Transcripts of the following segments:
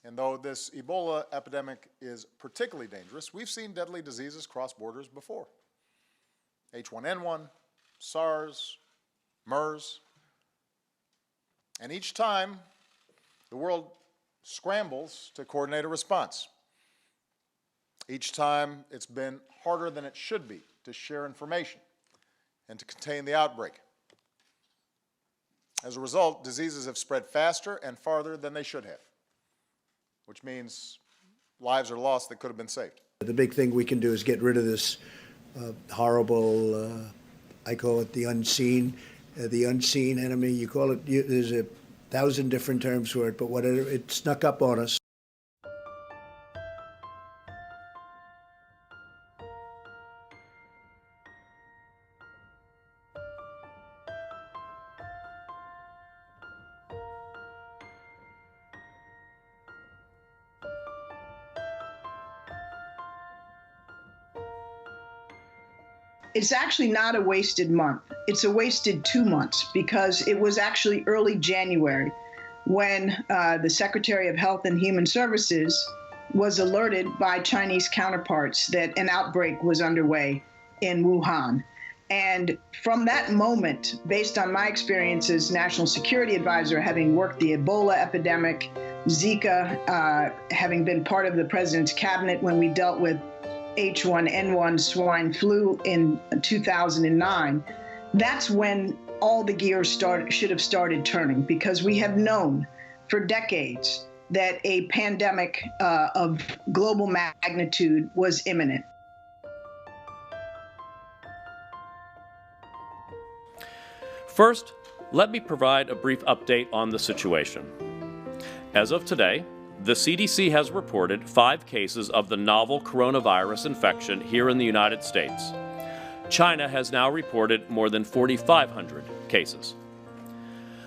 And though this Ebola epidemic is particularly dangerous, we've seen deadly diseases cross borders before. H1N1, SARS, MERS. And each time, the world scrambles to coordinate a response. Each time, it's been harder than it should be to share information and to contain the outbreak. As a result, diseases have spread faster and farther than they should have, which means lives are lost that could have been saved. The big thing we can do is get rid of this horrible, I call it the unseen enemy. You call it, there's 1,000 different terms for it, but whatever, it snuck up on us. It's actually not a wasted month. It's a wasted 2 months because it was actually early January when the Secretary of Health and Human Services was alerted by Chinese counterparts that an outbreak was underway in Wuhan. And from that moment, based on my experience as National Security Advisor, having worked the Ebola epidemic, Zika, having been part of the President's cabinet when we dealt with H1N1 swine flu in 2009, that's when all the gears should have started turning, because we have known for decades that a pandemic of global magnitude was imminent. First, let me provide a brief update on the situation. As of today, the CDC has reported 5 cases of the novel coronavirus infection here in the United States. China has now reported more than 4,500 cases.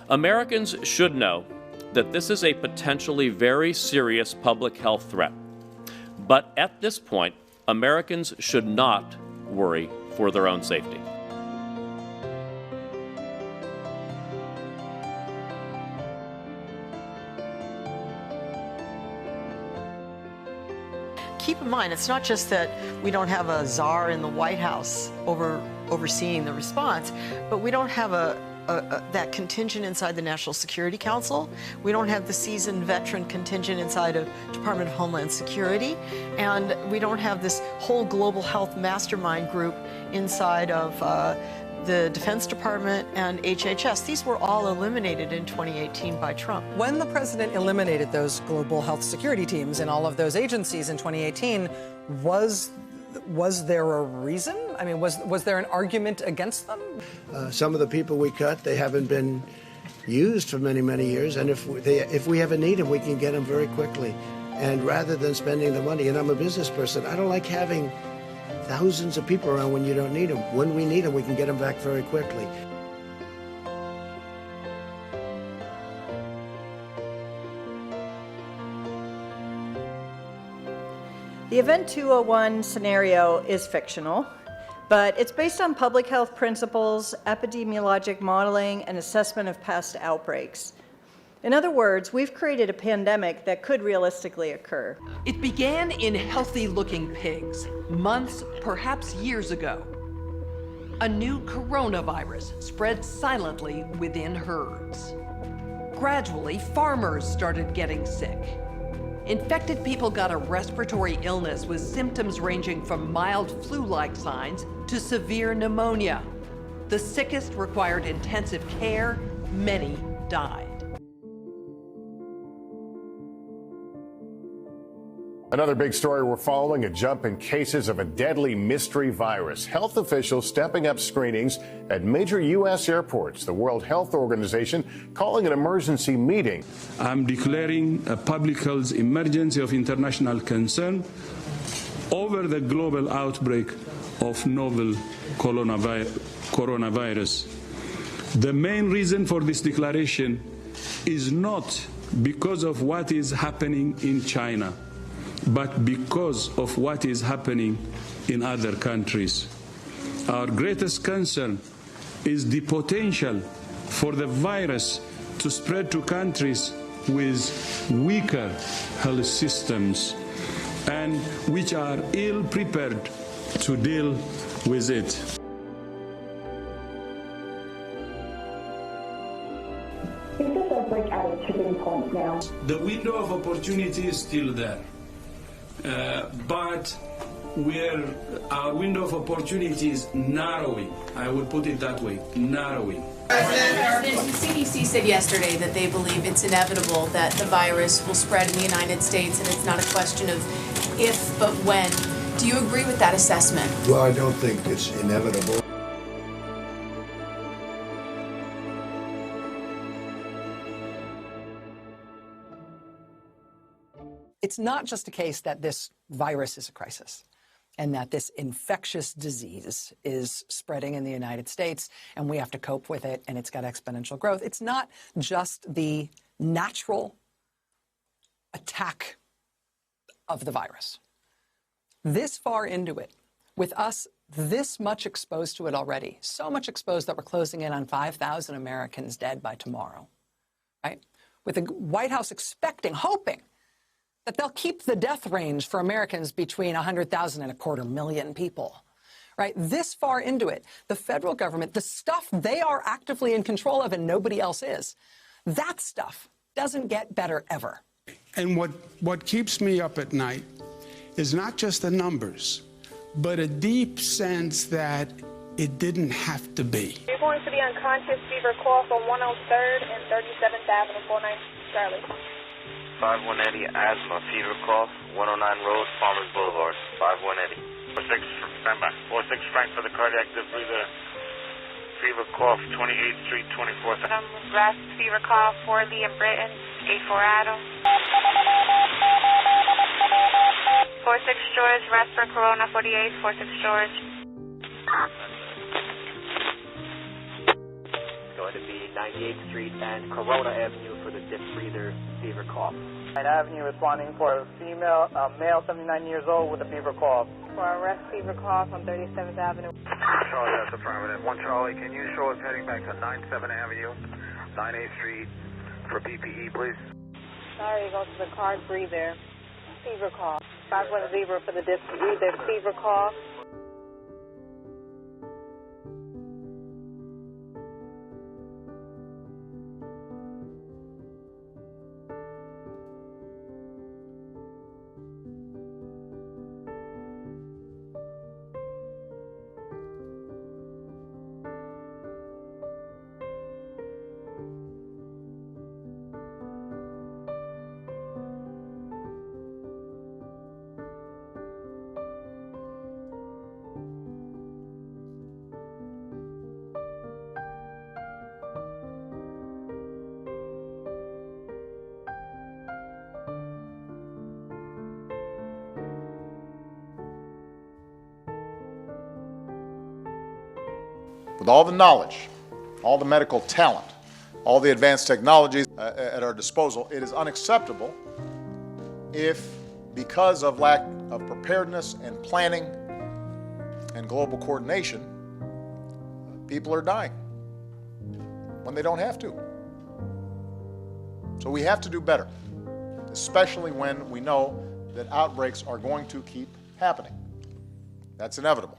Americans should know that this is a potentially very serious public health threat. But at this point, Americans should not worry for their own safety. Keep in mind, it's not just that we don't have a czar in the White House overseeing the response, but we don't have that contingent inside the National Security Council. We don't have the seasoned veteran contingent inside of Department of Homeland Security. And we don't have this whole global health mastermind group inside of the Defense Department and HHS. These were all eliminated in 2018 by Trump. When the president eliminated those global health security teams in all of those agencies in 2018, was there a reason? I mean, was there an argument against them? Some of the people we cut, they haven't been used for many, many years, and if we ever need them, we can get them very quickly. And rather than spending the money, and I'm a business person, I don't like having thousands of people around when you don't need them. When we need them, we can get them back very quickly. The Event 201 scenario is fictional, but it's based on public health principles, epidemiologic modeling, and assessment of past outbreaks. In other words, we've created a pandemic that could realistically occur. It began in healthy-looking pigs, months, perhaps years ago. A new coronavirus spread silently within herds. Gradually, farmers started getting sick. Infected people got a respiratory illness with symptoms ranging from mild flu-like signs to severe pneumonia. The sickest required intensive care. Many died. Another big story we're following, a jump in cases of a deadly mystery virus. Health officials stepping up screenings at major U.S. airports. The World Health Organization calling an emergency meeting. I'm declaring a public health emergency of international concern over the global outbreak of novel coronavirus. The main reason for this declaration is not because of what is happening in China, but because of what is happening in other countries. Our greatest concern is the potential for the virus to spread to countries with weaker health systems and which are ill prepared to deal with it. Is this outbreak at a tipping point now? The window of opportunity is still there, but our window of opportunity is narrowing. I would put it that way, narrowing. President, the CDC said yesterday that they believe it's inevitable that the virus will spread in the United States, and it's not a question of if, but when. Do you agree with that assessment? Well, I don't think it's inevitable. It's not just a case that this virus is a crisis and that this infectious disease is spreading in the United States and we have to cope with it and it's got exponential growth. It's not just the natural attack of the virus. This far into it, with us this much exposed to it already, so much exposed that we're closing in on 5,000 Americans dead by tomorrow, right? With the White House expecting, hoping, that they'll keep the death range for Americans between 100,000 and 250,000 people, right? This far into it, the federal government, the stuff they are actively in control of and nobody else is, that stuff doesn't get better ever. And what keeps me up at night is not just the numbers, but a deep sense that it didn't have to be. You're going to the unconscious fever cough on 103rd and 37th Avenue, 490 Charlie. 5180 asthma fever cough, 109 Road, Farmers Boulevard, 5180. 46, standby. 46 Frank for the cardiac defibrillator. Fever cough, 28th Street, 24th. Rasp fever cough, 4 Lee and Britton, 84 Adam. 46 George, Rasp for Corona, 48, 46 George. Going to be 98th Street and Corona Avenue for the dip breather fever cough. 9 Avenue responding for a male 79 years old with a fever cough. For a rest fever cough on 37th Avenue. Charlie, that's affirmative. 1 Charlie, can you show us heading back to 97 Avenue, 98th Street for PPE, please? Sorry, go to the card breather. Fever cough. 510 for the dip breather fever cough. With all the knowledge, all the medical talent, all the advanced technologies at our disposal, it is unacceptable if, because of lack of preparedness and planning and global coordination, people are dying when they don't have to. So we have to do better, especially when we know that outbreaks are going to keep happening. That's inevitable.